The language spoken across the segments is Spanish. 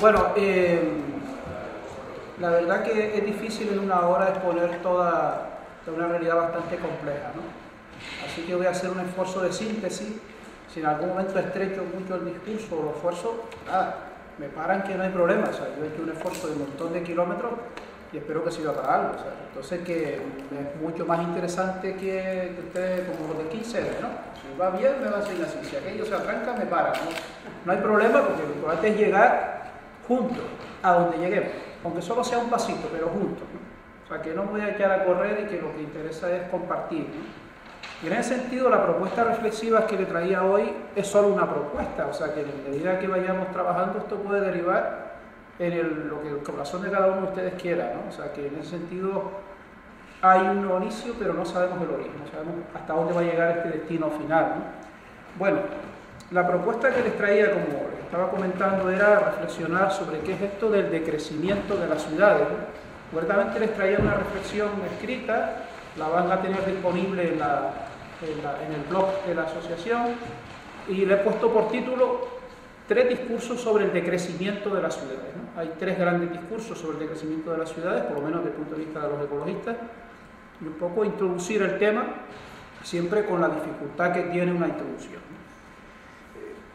Bueno, la verdad que es difícil en una hora exponer toda una realidad bastante compleja, ¿no? Así que voy a hacer un esfuerzo de síntesis. Si en algún momento estrecho mucho el discurso o lo esfuerzo, nada, me paran que no hay problema. O sea, yo he hecho un esfuerzo de un montón de kilómetros y espero que sirva para algo. O sea, entonces que es mucho más interesante que ustedes como los de 15, ¿no? Si va bien, me va a seguir así. Si aquello se atranca, me para, ¿no? No hay problema porque lo importante es llegar juntos a donde lleguemos, aunque solo sea un pasito, pero juntos, ¿no? O sea, que no me voy a echar a correr y que lo que interesa es compartir, ¿no? Y en ese sentido, la propuesta reflexiva que le traía hoy es solo una propuesta, o sea, que en la medida que vayamos trabajando esto puede derivar en lo que el corazón de cada uno de ustedes quiera, ¿no? O sea, que en ese sentido hay un inicio, pero no sabemos el origen, no sabemos hasta dónde va a llegar este destino final, ¿no? Bueno, la propuesta que les traía, como les estaba comentando, era reflexionar sobre qué es esto del decrecimiento de las ciudades, ¿no? Ciertamente les traía una reflexión escrita, la van a tener disponible en el blog de la asociación, y le he puesto por título 3 discursos sobre el decrecimiento de las ciudades, ¿no? Hay 3 grandes discursos sobre el decrecimiento de las ciudades, por lo menos desde el punto de vista de los ecologistas, y un poco introducir el tema, siempre con la dificultad que tiene una introducción, ¿no?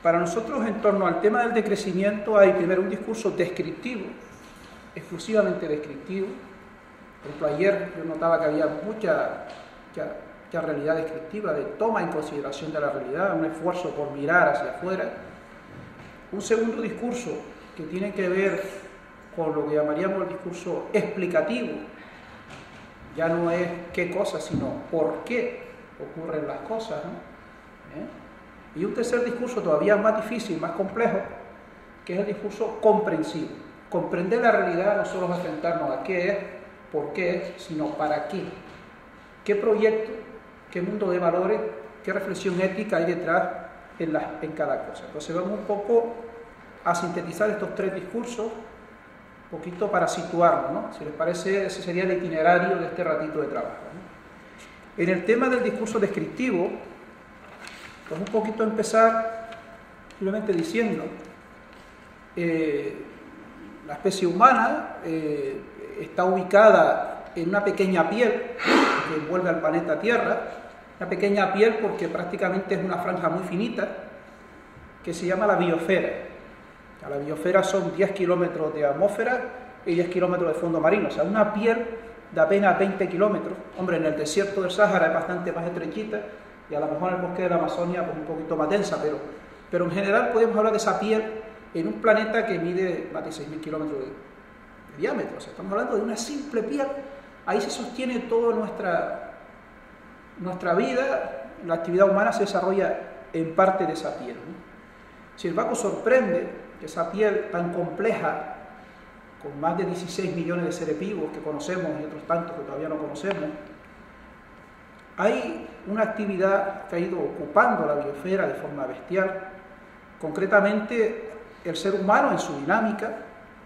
Para nosotros, en torno al tema del decrecimiento, hay primero un discurso descriptivo, exclusivamente descriptivo. Por ejemplo, ayer yo notaba que había mucha realidad descriptiva, de toma en consideración de la realidad, un esfuerzo por mirar hacia afuera. Un segundo discurso que tiene que ver con lo que llamaríamos el discurso explicativo. Ya no es qué cosas, sino por qué ocurren las cosas, ¿no? Y un tercer discurso todavía más difícil, más complejo, que es el discurso comprensivo. Comprender la realidad no solo es enfrentarnos a qué es, por qué es, sino para qué. ¿Qué proyecto, qué mundo de valores, qué reflexión ética hay detrás en cada cosa? Entonces vamos un poco a sintetizar estos 3 discursos, un poquito para situarnos, ¿no? Si les parece, ese sería el itinerario de este ratito de trabajo, ¿no? En el tema del discurso descriptivo, pues un poquito empezar simplemente diciendo la especie humana está ubicada en una pequeña piel que envuelve al planeta Tierra, una pequeña piel porque prácticamente es una franja muy finita que se llama la biosfera. La biosfera son 10 kilómetros de atmósfera y 10 kilómetros de fondo marino, o sea, una piel de apenas 20 kilómetros. Hombre, en el desierto del Sáhara es bastante más estrechita y a lo mejor en el bosque de la Amazonia pues un poquito más densa, pero en general podemos hablar de esa piel en un planeta que mide más de 6.000 kilómetros de diámetro. O sea, estamos hablando de una simple piel. Ahí se sostiene toda nuestra vida. La actividad humana se desarrolla en parte de esa piel, ¿no? Sin embargo, sorprende que esa piel tan compleja, con más de 16 millones de seres vivos que conocemos y otros tantos que todavía no conocemos, hay una actividad que ha ido ocupando la biosfera de forma bestial. Concretamente, el ser humano en su dinámica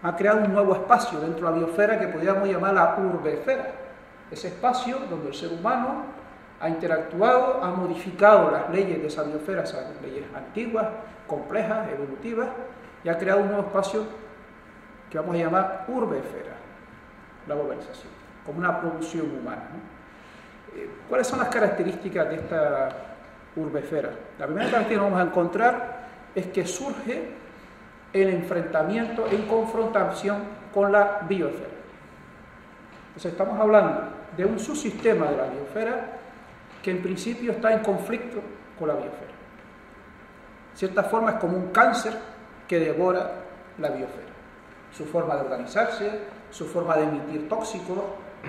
ha creado un nuevo espacio dentro de la biosfera que podríamos llamar la urbesfera. Ese espacio donde el ser humano ha interactuado, ha modificado las leyes de esa biosfera, esas leyes antiguas, complejas, evolutivas, y ha creado un nuevo espacio que vamos a llamar urbesfera, la urbanización, como una producción humana, ¿no? ¿Cuáles son las características de esta urbesfera? La primera característica que vamos a encontrar es que surge el enfrentamiento en confrontación con la biosfera. Entonces estamos hablando de un subsistema de la biosfera que en principio está en conflicto con la biosfera. De cierta forma es como un cáncer que devora la biosfera. Su forma de organizarse, su forma de emitir tóxicos,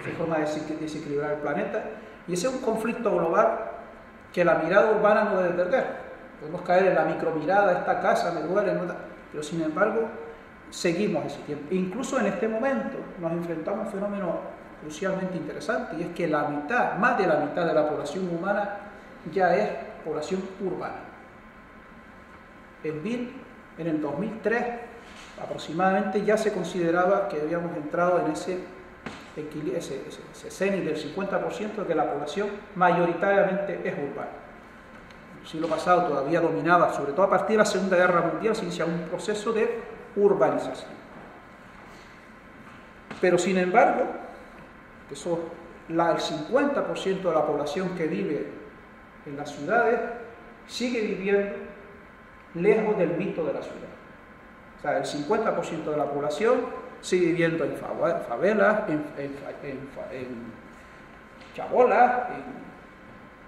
su forma de desequilibrar el planeta. Y ese es un conflicto global que la mirada urbana no debe perder. Podemos caer en la micromirada, esta casa me duele, no, pero sin embargo seguimos existiendo. Incluso en este momento nos enfrentamos a un fenómeno crucialmente interesante, y es que la mitad, más de la mitad de la población humana ya es población urbana. En Bill, en el 2003, aproximadamente ya se consideraba que habíamos entrado en ese cenit del 50% de que la población mayoritariamente es urbana. El siglo pasado todavía dominaba, sobre todo a partir de la Segunda Guerra Mundial, se inicia un proceso de urbanización. Pero sin embargo, el 50% de la población que vive en las ciudades sigue viviendo lejos del mito de la ciudad. O sea, el 50% de la población sigue viviendo en favelas, en chabolas,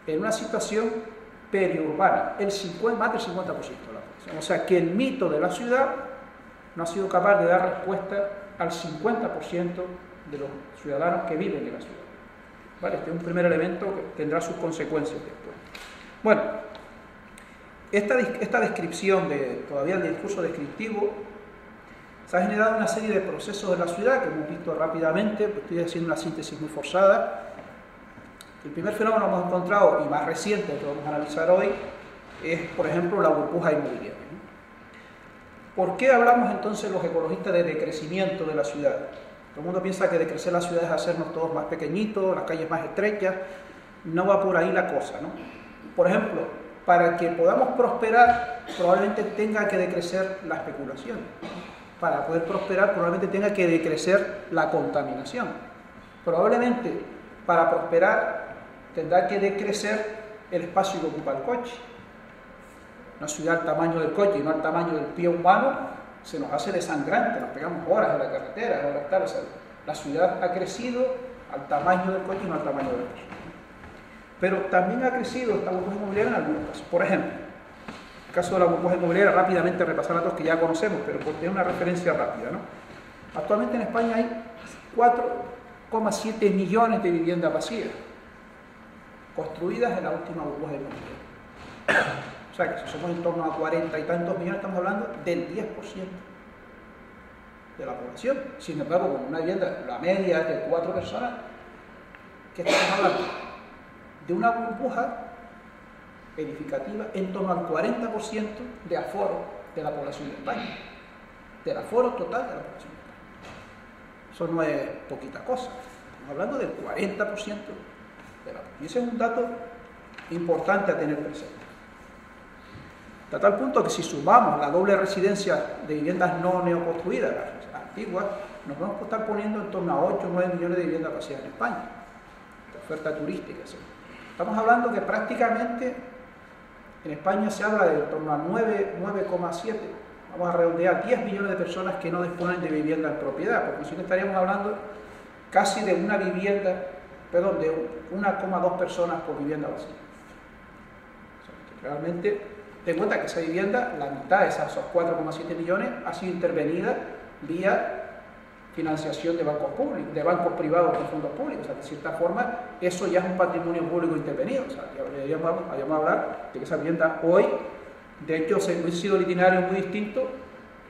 en una situación periurbana, más del 50% de la población. O sea, que el mito de la ciudad no ha sido capaz de dar respuesta al 50% de los ciudadanos que viven en la ciudad. ¿Vale? Este es un primer elemento que tendrá sus consecuencias después. Bueno, esta descripción todavía el discurso descriptivo, se ha generado una serie de procesos de la ciudad que hemos visto rápidamente, pues estoy haciendo una síntesis muy forzada. El primer fenómeno que hemos encontrado, y más reciente que vamos a analizar hoy, es, por ejemplo, la burbuja inmobiliaria. ¿Por qué hablamos entonces los ecologistas de decrecimiento de la ciudad? Todo el mundo piensa que decrecer la ciudad es hacernos todos más pequeñitos, las calles más estrechas. No va por ahí la cosa, ¿no? Por ejemplo, para que podamos prosperar, probablemente tenga que decrecer la especulación. Para poder prosperar, probablemente tenga que decrecer la contaminación. Probablemente, para prosperar, tendrá que decrecer el espacio que ocupa el coche. Una ciudad al tamaño del coche y no al tamaño del pie humano se nos hace desangrante, nos pegamos horas en la carretera, horas tal. O sea, la ciudad ha crecido al tamaño del coche y no al tamaño del coche. Pero también ha crecido esta burbuja inmobiliaria en algunos casos. Por ejemplo, el caso de la burbuja inmobiliaria, rápidamente repasar datos que ya conocemos, pero por tener una referencia rápida, ¿no? Actualmente en España hay 4,7 millones de viviendas vacías construidas en la última burbuja inmobiliaria. O sea que si somos en torno a 40 y tantos millones, estamos hablando del 10% de la población. Sin embargo, con una vivienda, la media es de 4 personas, ¿qué estamos hablando? De una burbuja edificativa en torno al 40% de aforo de la población de España, del aforo total de la población de España. Eso no es poquita cosa, estamos hablando del 40% de la población. Y ese es un dato importante a tener presente. A tal punto que si sumamos la doble residencia de viviendas no neoconstruidas, las antiguas, nos vamos a estar poniendo en torno a 8 o 9 millones de viviendas vacías en España, de oferta turística. ¿Sí? Estamos hablando que prácticamente en España se habla de en torno a 9,7, vamos a redondear 10 millones de personas que no disponen de vivienda en propiedad, porque si no estaríamos hablando casi de una vivienda, perdón, de 1,2 personas por vivienda vacía. O sea, que realmente, ten en cuenta que esa vivienda, la mitad de esos 4,7 millones ha sido intervenida vía financiación de bancos públicos, de bancos privados con fondos públicos. O sea, de cierta forma, eso ya es un patrimonio público intervenido. O sea, ya vamos a hablar de que esa vivienda hoy, de hecho, hubiese sido el itinerario muy distinto,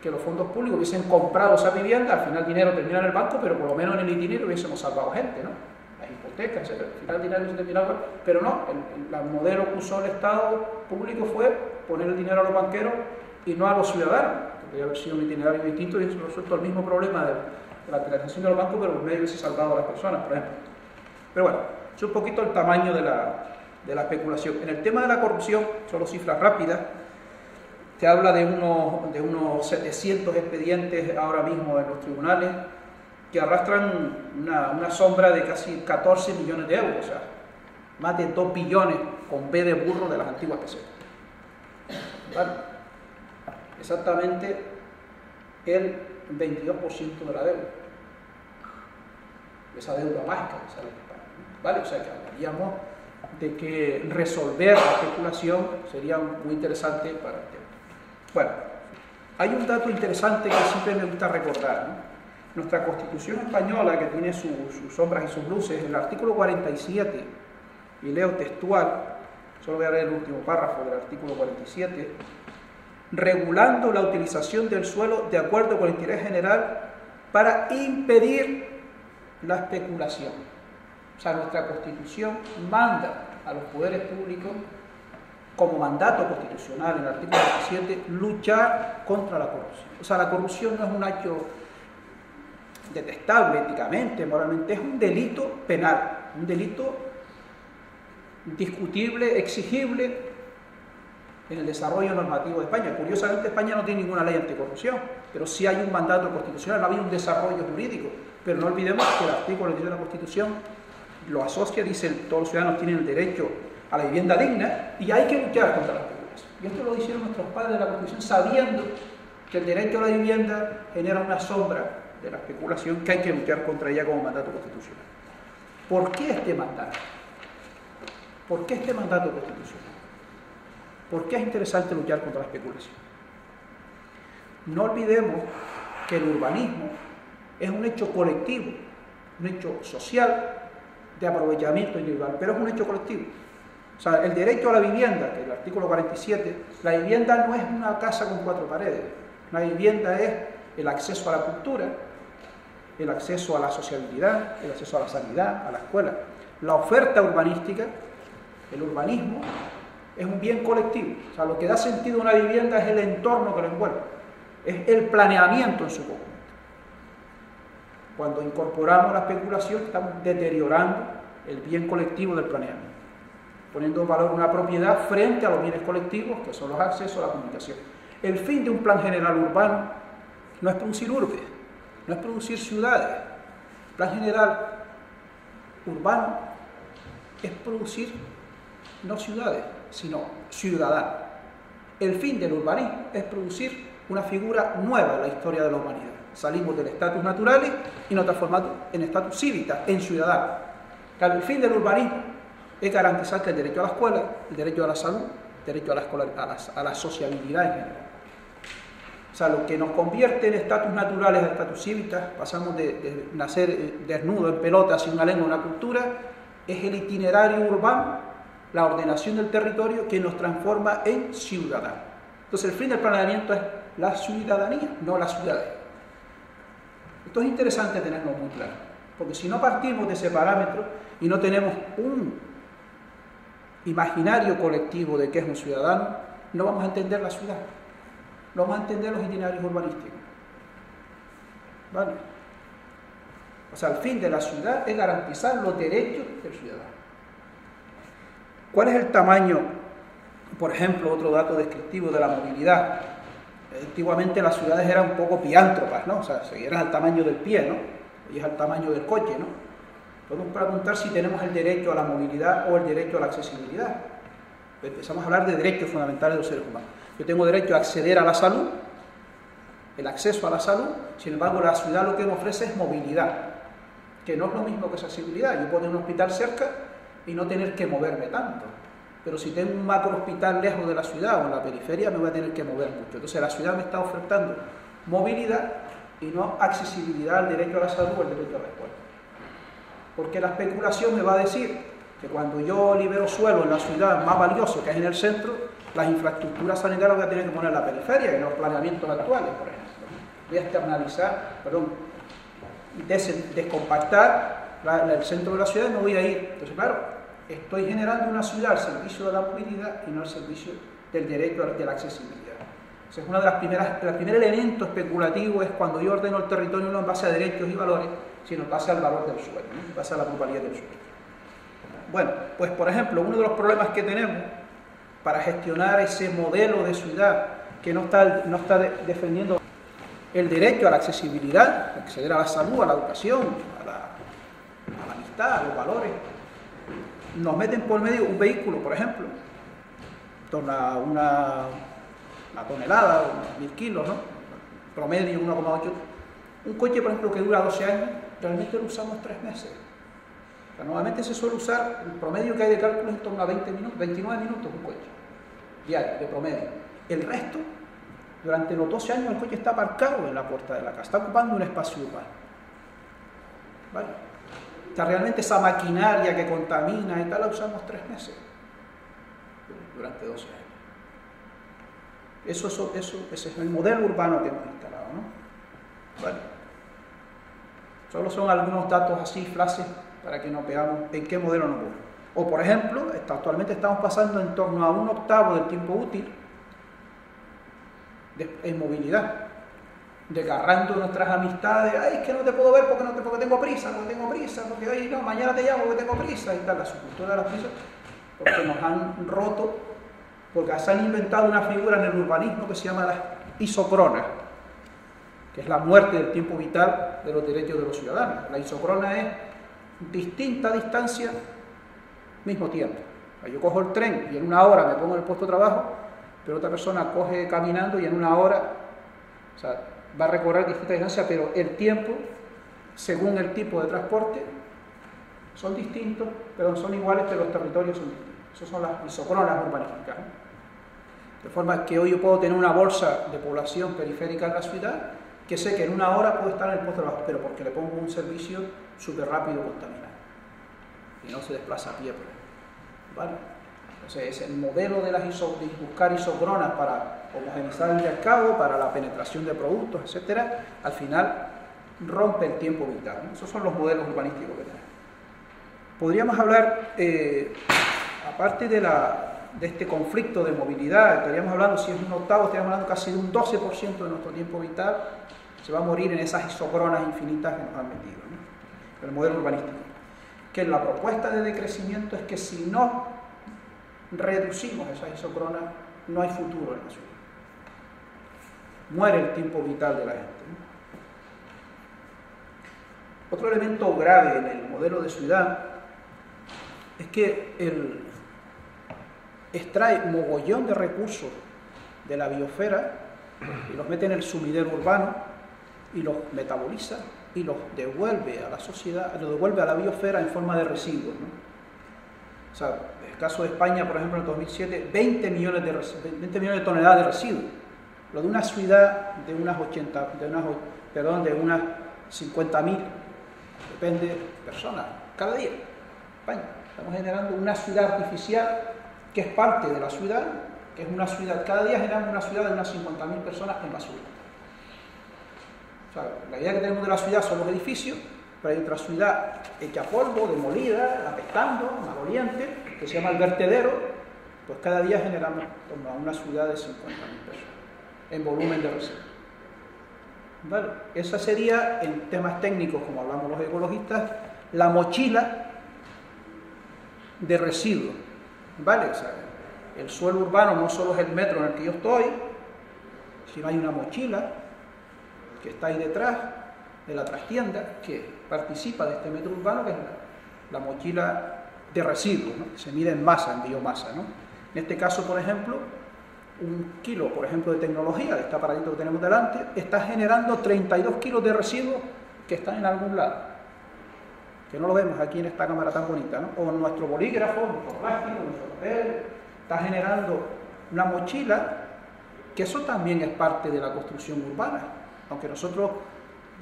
que los fondos públicos hubiesen comprado esa vivienda, al final el dinero termina en el banco, pero por lo menos en el itinerario hubiésemos salvado gente, ¿no? Las hipotecas, etc. Al final el dinero se terminaba, pero no, el modelo que usó el Estado público fue poner el dinero a los banqueros y no a los ciudadanos. Podría haber sido un itinerario distinto y eso resuelto el mismo problema de la financiación de los bancos, pero por medio hubiese salvado a las personas, por ejemplo. Pero bueno, es un poquito el tamaño de la especulación. En el tema de la corrupción, solo cifras rápidas, se habla de unos 700 expedientes ahora mismo en los tribunales que arrastran una sombra de casi 14 millones de euros, o sea, más de 2 billones con B de burro de las antiguas pesetas. ¿Vale? Exactamente el 22% de la deuda. Esa deuda mágica que sale de España. ¿Vale? O sea que hablaríamos de que resolver la especulación sería muy interesante para el tema. Bueno, hay un dato interesante que siempre me gusta recordar, ¿no? Nuestra Constitución española, que tiene sus sombras y sus luces, el artículo 47, y leo textual, solo voy a leer el último párrafo del artículo 47, regulando la utilización del suelo de acuerdo con el interés general para impedir la especulación. O sea, nuestra Constitución manda a los poderes públicos, como mandato constitucional en el artículo 27, luchar contra la corrupción. O sea, la corrupción no es un acto detestable éticamente, moralmente, es un delito penal, un delito discutible, exigible en el desarrollo normativo de España. Curiosamente, España no tiene ninguna ley anticorrupción, pero sí hay un mandato constitucional, no ha habido un desarrollo jurídico. Pero no olvidemos que el artículo 10 de la Constitución lo asocia, dice todos los ciudadanos tienen el derecho a la vivienda digna y hay que luchar contra la especulación. Y esto lo hicieron nuestros padres de la Constitución sabiendo que el derecho a la vivienda genera una sombra de la especulación que hay que luchar contra ella como mandato constitucional. ¿Por qué este mandato? ¿Por qué este mandato constitucional? ¿Por qué es interesante luchar contra la especulación? No olvidemos que el urbanismo es un hecho colectivo, un hecho social de aprovechamiento individual, pero es un hecho colectivo. O sea, el derecho a la vivienda, que es el artículo 47, la vivienda no es una casa con 4 paredes. La vivienda es el acceso a la cultura, el acceso a la sociabilidad, el acceso a la sanidad, a la escuela. La oferta urbanística, el urbanismo, es un bien colectivo. O sea, lo que da sentido a una vivienda es el entorno que lo envuelve, es el planeamiento en su conjunto. Cuando incorporamos la especulación, estamos deteriorando el bien colectivo del planeamiento, poniendo en valor una propiedad frente a los bienes colectivos, que son los accesos a la comunicación. El fin de un plan general urbano no es producir urbes, no es producir ciudades. El plan general urbano es producir no ciudades, sino ciudadanos. El fin del urbanismo es producir una figura nueva en la historia de la humanidad. Salimos del estatus naturales y nos transformamos en estatus civitas, en ciudadanos. Claro, el fin del urbanismo es garantizar que el derecho a la escuela, el derecho a la salud, el derecho a la sociabilidad en general. O sea, lo que nos convierte en estatus naturales a estatus civitas, pasamos de nacer desnudo, en pelota, sin una lengua, una cultura, es el itinerario urbano, la ordenación del territorio que nos transforma en ciudadanos. Entonces, el fin del planeamiento es la ciudadanía, no la ciudad. Esto es interesante tenerlo muy claro, porque si no partimos de ese parámetro y no tenemos un imaginario colectivo de qué es un ciudadano, no vamos a entender la ciudad, no vamos a entender los itinerarios urbanísticos. ¿Vale? O sea, el fin de la ciudad es garantizar los derechos del ciudadano. ¿Cuál es el tamaño, por ejemplo, otro dato descriptivo de la movilidad? Antiguamente las ciudades eran un poco piántropas, ¿no? O sea, eran al tamaño del pie, ¿no? Y es al tamaño del coche, ¿no? Podemos preguntar si tenemos el derecho a la movilidad o el derecho a la accesibilidad. Empezamos a hablar de derechos fundamentales de los seres humanos. Yo tengo derecho a acceder a la salud, el acceso a la salud, sin embargo la ciudad lo que me ofrece es movilidad, que no es lo mismo que accesibilidad. Yo puedo tener un hospital cerca y no tener que moverme tanto. Pero si tengo un macro hospital lejos de la ciudad o en la periferia, me voy a tener que mover mucho. Entonces la ciudad me está ofertando movilidad y no accesibilidad al derecho a la salud o al derecho a la escuela. Porque la especulación me va a decir que cuando yo libero suelo en la ciudad más valioso, que es en el centro, las infraestructuras sanitarias voy a tener que poner en la periferia, en los planeamientos actuales, por ejemplo. Voy a externalizar, descompactar el centro de la ciudad y me voy a ir. Entonces, claro, estoy generando una ciudad al servicio de la movilidad y no al servicio del derecho de la accesibilidad. O sea, es una de las el primer elemento especulativo es cuando yo ordeno el territorio no en base a derechos y valores, sino en base al valor del suelo, ¿no? En base a la plusvalía del suelo. Bueno, pues por ejemplo, uno de los problemas que tenemos para gestionar ese modelo de ciudad que no está defendiendo el derecho a la accesibilidad, a acceder a la salud, a la educación, a la amistad, a los valores, nos meten por medio un vehículo, por ejemplo, en torno a una tonelada, unos 1000 kilos, ¿no? Promedio 1,8. Un coche, por ejemplo, que dura 12 años, realmente lo usamos 3 meses. O sea, normalmente se suele usar, el promedio que hay de cálculo es en torno a 20 minutos, 29 minutos un coche, diario, de promedio. El resto, durante los 12 años, el coche está aparcado en la puerta de la casa, está ocupando un espacio urbano. ¿Vale? O sea, realmente esa maquinaria que contamina y tal la usamos 3 meses durante 12 años. Ese es el modelo urbano que hemos instalado, ¿no? Vale. Solo son algunos datos así, flashes, para que nos veamos en qué modelo nos movemos. O, por ejemplo, actualmente estamos pasando en torno a 1/8 del tiempo útil en movilidad, desgarrando nuestras amistades. Ay, es que no te puedo ver porque tengo prisa, porque ay, no, mañana te llamo porque tengo prisa y tal, la subcultura de las prisas, porque nos han roto porque se han inventado una figura en el urbanismo que se llama las isocronas, que es la muerte del tiempo vital de los derechos de los ciudadanos. La isocrona es distinta distancia, mismo tiempo. Yo cojo el tren y en una hora me pongo en el puesto de trabajo, pero otra persona coge caminando y en una hora, o sea, va a recorrer distinta distancia, pero el tiempo, según el tipo de transporte, son distintos, pero son iguales, pero los territorios son distintos. Esas son las isocronas urbanísticas, ¿no? De forma que hoy yo puedo tener una bolsa de población periférica en la ciudad, que sé que en una hora puedo estar en el puesto de trabajo, pero porque le pongo un servicio súper rápido contaminado y no se desplaza a pie por ahí, ¿vale? Entonces es el modelo de buscar isocronas para homogeneizar el mercado, para la penetración de productos, etcétera, al final rompe el tiempo vital, ¿no? Esos son los modelos urbanísticos que tenemos. Podríamos hablar, aparte de este conflicto de movilidad, estaríamos hablando, si es un octavo, estaríamos hablando casi de un 12% de nuestro tiempo vital se va a morir en esas isocronas infinitas que nos han metido, ¿no? El modelo urbanístico. Que la propuesta de decrecimiento es que si no reducimos esas isocronas, no hay futuro en la ciudad. Muere el tiempo vital de la gente, ¿no? Otro elemento grave en el modelo de ciudad es que extrae mogollón de recursos de la biosfera y los mete en el sumidero urbano y los metaboliza y los devuelve a la sociedad, los devuelve a la biosfera en forma de residuos, ¿no? O sea, en el caso de España, por ejemplo, en 2007, 20 millones de toneladas de residuos. Lo de una ciudad de unas 50.000, depende, personas, cada día. España. Estamos generando una ciudad artificial que es parte de la ciudad, que es una ciudad, cada día generamos una ciudad de unas 50.000 personas en basura. O sea, la idea que tenemos de la ciudad son los edificios, pero hay otra ciudad hecha polvo, demolida, apestando, maloliente, que se llama el vertedero, pues cada día generamos una ciudad de 50.000 personas en volumen de residuos. ¿Vale? Esa sería, en temas técnicos, como hablamos los ecologistas, la mochila de residuos. ¿Vale? O sea, el suelo urbano no solo es el metro en el que yo estoy, sino hay una mochila que está ahí detrás de la trastienda que participa de este metro urbano, que es la mochila de residuos, ¿no? Que se mide en masa, en biomasa, ¿no? En este caso, por ejemplo, un kilo, por ejemplo, de tecnología, de este aparatito que tenemos delante, está generando 32 kilos de residuos que están en algún lado, que no lo vemos aquí en esta cámara tan bonita, ¿no? O nuestro bolígrafo, nuestro plástico, nuestro papel, está generando una mochila, que eso también es parte de la construcción urbana, aunque nosotros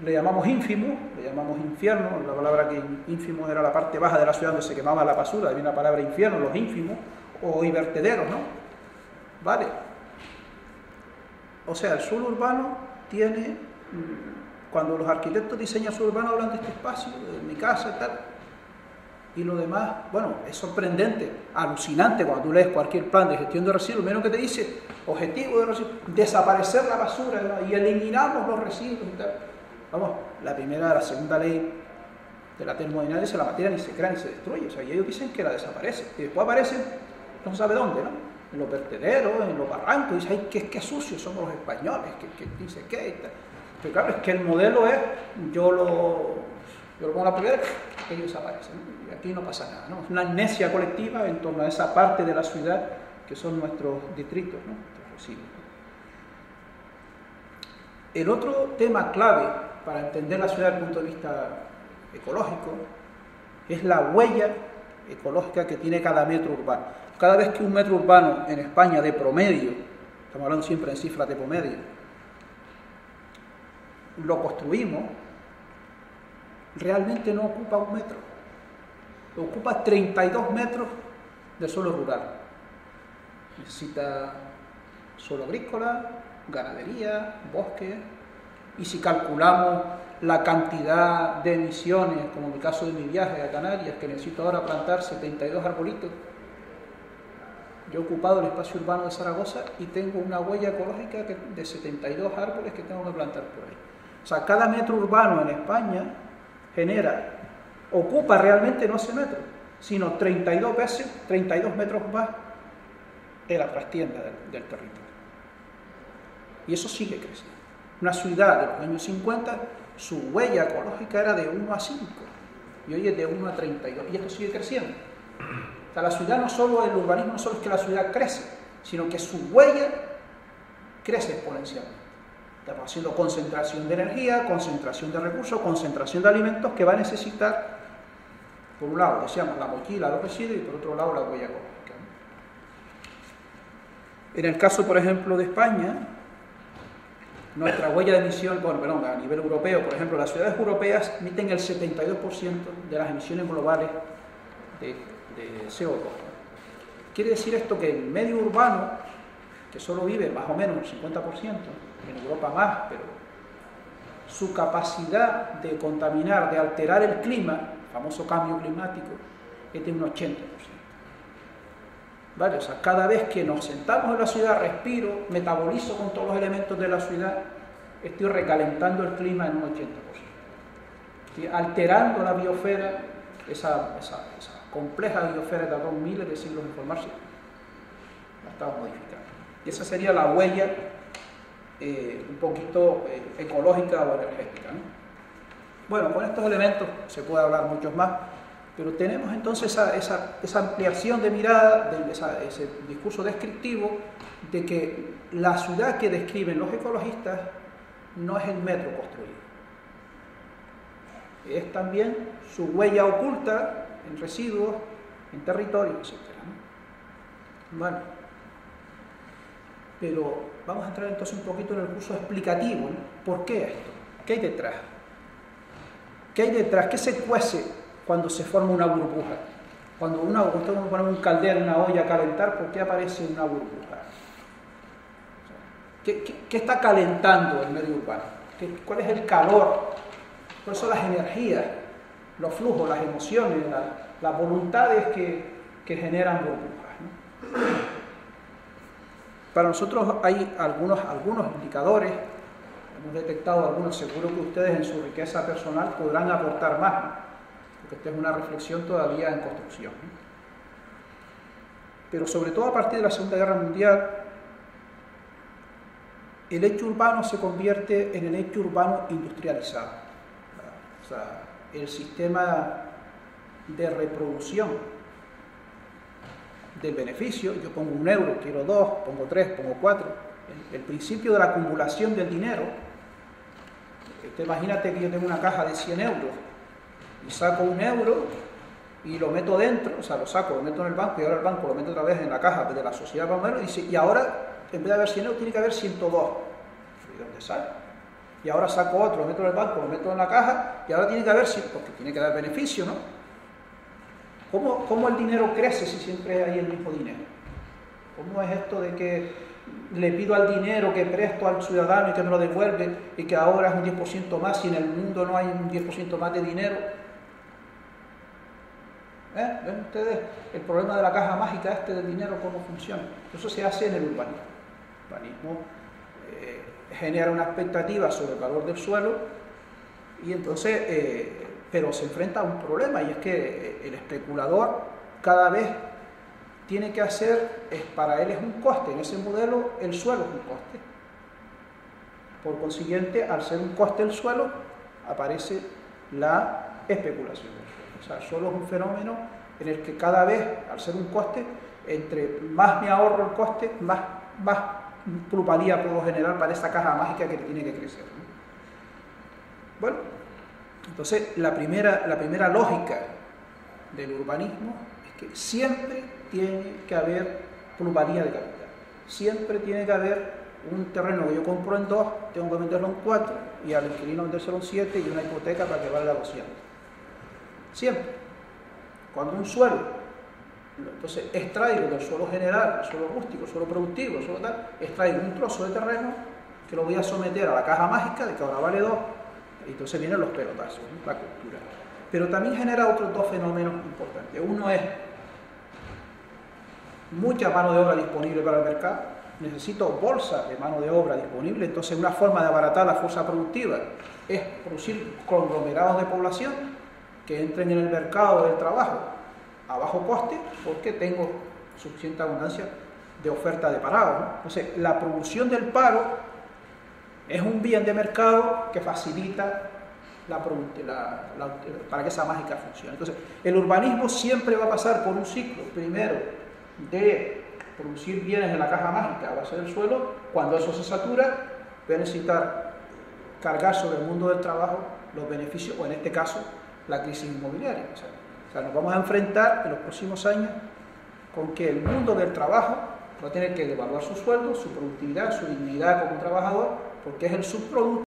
le llamamos ínfimo, le llamamos infierno, la palabra que ínfimo era la parte baja de la ciudad donde se quemaba la basura, de ahí viene la palabra infierno, los ínfimos, o vertederos, ¿no? ¿Vale? O sea, el suelo urbano tiene, cuando los arquitectos diseñan suelo urbano hablan de este espacio, de mi casa y tal, y lo demás, bueno, es sorprendente, alucinante cuando tú lees cualquier plan de gestión de residuos, menos que te dice, objetivo de residuos, desaparecer la basura, ¿no? Y eliminamos los residuos y tal. Vamos, la segunda ley de la termodinámica dice la materia ni se crea ni se destruye, o sea, y ellos dicen que la desaparece, y después aparecen, no se sabe dónde, ¿no? En los vertederos, en los barrancos, y dice, ay, qué sucios somos los españoles, que dice qué y tal. Pero claro, es que el modelo es, yo lo pongo en la primera, que ellos desaparecen, ¿no? Y aquí no pasa nada, ¿no? Es una amnesia colectiva en torno a esa parte de la ciudad que son nuestros distritos, ¿no? Nuestros residuos. El otro tema clave para entender la ciudad desde el punto de vista ecológico es la huella ecológica que tiene cada metro urbano. Cada vez que un metro urbano en España de promedio, estamos hablando siempre en cifras de promedio, lo construimos, realmente no ocupa un metro, ocupa 32 metros de suelo rural. Necesita suelo agrícola, ganadería, bosque, y si calculamos la cantidad de emisiones, como en el caso de mi viaje a Canarias, que necesito ahora plantar 72 arbolitos, yo he ocupado el espacio urbano de Zaragoza y tengo una huella ecológica de 72 árboles que tengo que plantar por ahí. O sea, cada metro urbano en España ocupa realmente no ese metro, sino 32 veces, 32 metros más en la trastienda del territorio. Y eso sigue creciendo. Una ciudad de los años 50, su huella ecológica era de 1 a 5, y hoy es de 1 a 32, y esto sigue creciendo. O sea, la ciudad no solo, el urbanismo no solo es que la ciudad crece, sino que su huella crece exponencialmente. Estamos haciendo concentración de energía, concentración de recursos, concentración de alimentos que va a necesitar, por un lado, decíamos, la mochila, los residuos, y por otro lado, la huella ecológica. En el caso, por ejemplo, de España, nuestra huella de emisión, a nivel europeo, por ejemplo, las ciudades europeas emiten el 72% de las emisiones globales de CO2. Quiere decir esto que el medio urbano, que solo vive más o menos el 50%, en Europa más, pero su capacidad de contaminar, de alterar el clima, el famoso cambio climático, es de un 80%. ¿Vale? O sea, cada vez que nos sentamos en la ciudad, respiro, metabolizo con todos los elementos de la ciudad, estoy recalentando el clima en un 80%. Estoy alterando la biosfera, esa compleja biosfera que tardó miles de siglos en formarse, la estamos modificando. Y esa sería la huella un poquito ecológica o energética, ¿no? Bueno, con estos elementos se puede hablar muchos más, pero tenemos entonces esa ampliación de mirada, ese discurso descriptivo de que la ciudad que describen los ecologistas no es el metro construido, es también su huella oculta en residuos, en territorios, etc., ¿no? Bueno, pero vamos a entrar entonces un poquito en el curso explicativo, ¿no? ¿Por qué esto? ¿Qué hay detrás? ¿Qué hay detrás? ¿Qué se cuece cuando se forma una burbuja? Cuando usted pone un caldero, una olla a calentar, ¿por qué aparece una burbuja? ¿Qué está calentando el medio urbano? ¿Cuál es el calor? ¿Cuáles son las energías, los flujos, las emociones, las voluntades que generan burbujas, ¿no? Para nosotros hay algunos indicadores, hemos detectado algunos, seguro que ustedes en su riqueza personal podrán aportar más, ¿no? Porque esta es una reflexión todavía en construcción, ¿no? Pero sobre todo a partir de la Segunda Guerra Mundial, el hecho urbano se convierte en el hecho urbano industrializado. O sea, el sistema de reproducción del beneficio, yo pongo 1 euro, quiero 2, pongo 3, pongo 4, el principio de la acumulación del dinero. Usted imagínate que yo tengo una caja de 100 euros y saco 1 euro y lo meto dentro, o sea, lo saco, lo meto en el banco y ahora el banco lo meto otra vez en la caja de la sociedad más o menos y dice, y ahora en vez de haber 100 euros tiene que haber 102. ¿De dónde sale? Y ahora saco otro, lo meto en el banco, lo meto en la caja y ahora tiene que haber 100, porque tiene que dar beneficio, ¿no? ¿Cómo el dinero crece si siempre hay el mismo dinero? ¿Cómo es esto de que le pido al dinero que presto al ciudadano y que me lo devuelve y que ahora es un 10% más y en el mundo no hay un 10% más de dinero? ¿Ven ustedes el problema de la caja mágica del dinero, cómo funciona? Eso se hace en el urbanismo. El urbanismo genera una expectativa sobre el valor del suelo y entonces... pero se enfrenta a un problema y es que el especulador cada vez tiene que hacer, para él es un coste, en ese modelo el suelo es un coste. Por consiguiente, al ser un coste el suelo, aparece la especulación del suelo. O sea, el suelo es un fenómeno en el que cada vez, al ser un coste, entre más me ahorro el coste, más plusvalía puedo generar para esta caja mágica que tiene que crecer, ¿no? Bueno, entonces, la primera lógica del urbanismo es que siempre tiene que haber plusvalía de capital. Siempre tiene que haber un terreno que yo compro en 2, tengo que venderlo en 4, y al inquilino vendérselo en 7 y una hipoteca para que valga 200. Siempre. Cuando un suelo, entonces extraigo del suelo general, el suelo rústico, el suelo productivo, el suelo tal, extraigo un trozo de terreno que lo voy a someter a la caja mágica de que ahora vale 2. Entonces vienen los pelotazos, ¿no? La cultura. Pero también genera otros dos fenómenos importantes. Uno es mucha mano de obra disponible para el mercado. Necesito bolsa de mano de obra disponible. Entonces una forma de abaratar la fuerza productiva es producir conglomerados de población que entren en el mercado del trabajo a bajo coste porque tengo suficiente abundancia de oferta de parado, ¿no? Entonces, la producción del paro es un bien de mercado que facilita para que esa mágica funcione. Entonces, el urbanismo siempre va a pasar por un ciclo, primero, de producir bienes en la caja mágica a base del suelo. Cuando eso se satura, va a necesitar cargar sobre el mundo del trabajo los beneficios, o en este caso, la crisis inmobiliaria. O sea, nos vamos a enfrentar en los próximos años con que el mundo del trabajo va a tener que devaluar su sueldo, su productividad, su dignidad como trabajador, porque es el subproducto